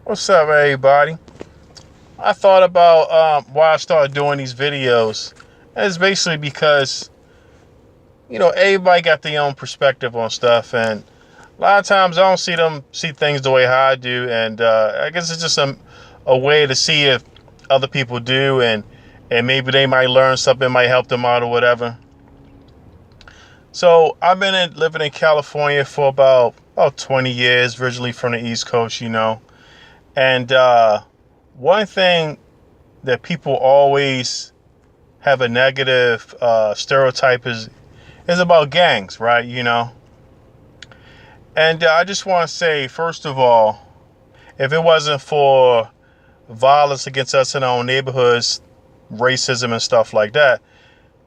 What's up, everybody? I thought about why I started doing these videos. And it's basically because, everybody got their own perspective on stuff. And a lot of times I don't see things the way how I do. And I guess it's just a way to see if other people do. And maybe they might learn something, might help them out or whatever. So I've been living in California for about 20 years, originally from the East Coast, And one thing that people always have a negative stereotype is about gangs, right? And I just want to say, first of all, if it wasn't for violence against us in our own neighborhoods, racism and stuff like that,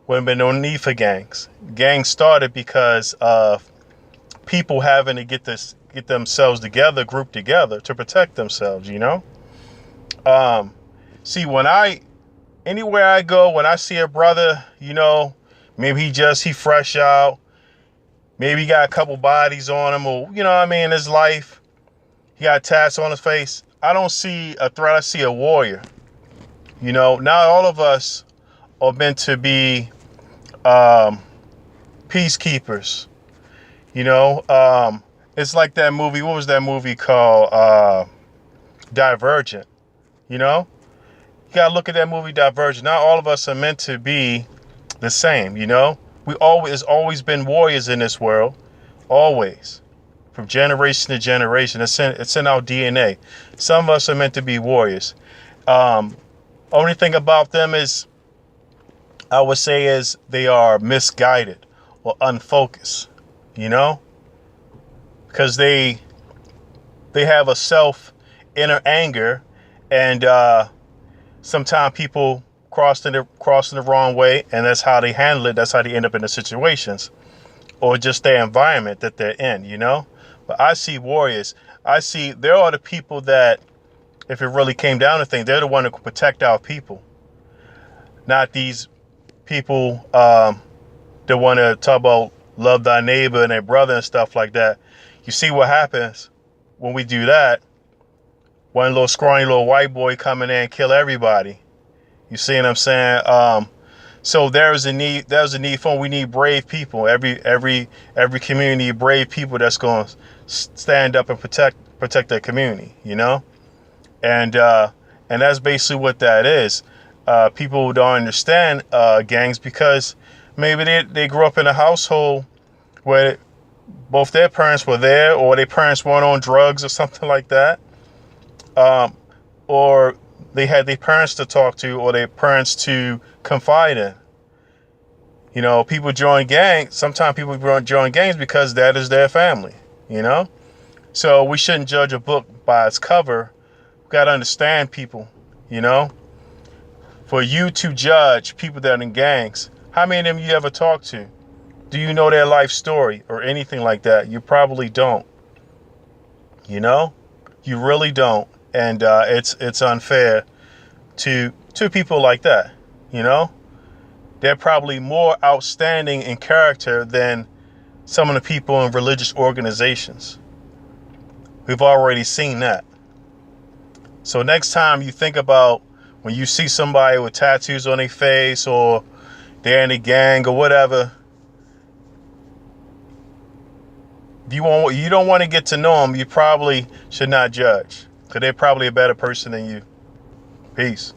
wouldn't been no need for gangs. Gangs started because of people having to get themselves together, group together to protect themselves, See, anywhere I go, when I see a brother, maybe he fresh out, maybe he got a couple bodies on him, or, his life, he got tats on his face. I don't see a threat, I see a warrior. Not all of us are meant to be peacekeepers. It's like that movie, what was that movie called? Divergent, You gotta look at that movie Divergent. Not all of us are meant to be the same, There's always been warriors in this world. Always. From generation to generation. It's in our DNA. Some of us are meant to be warriors. Only thing about them is, I would say, is they are misguided or unfocused, Because they have a inner anger, and sometimes people crossing the wrong way, and that's how they handle it. That's how they end up in the situations, or just their environment that they're in, But I see warriors. There are the people that, if it really came down to things, they're the one who could protect our people, not these people that want to talk about love thy neighbor and their brother and stuff like that. You see what happens when we do that? One little scrawny little white boy coming in and kill everybody. You see what I'm saying? So there's a need for, we need brave people. Every community need brave people that's going to stand up and protect their community, And that's basically what that is. People don't understand gangs because maybe they grew up in a household where both their parents were there, or their parents weren't on drugs or something like that. Or they had their parents to talk to, or their parents to confide in. People join gangs. Sometimes people join gangs because that is their family, So we shouldn't judge a book by its cover. We got to understand people, For you to judge people that are in gangs, how many of them you ever talked to? Do you know their life story or anything like that? You probably don't. You really don't. And it's unfair to people like that. They're probably more outstanding in character than some of the people in religious organizations. We've already seen that. So next time you think about when you see somebody with tattoos on their face, or they're in a gang or whatever, you don't want to get to know them, you probably should not judge, because they're probably a better person than you. Peace.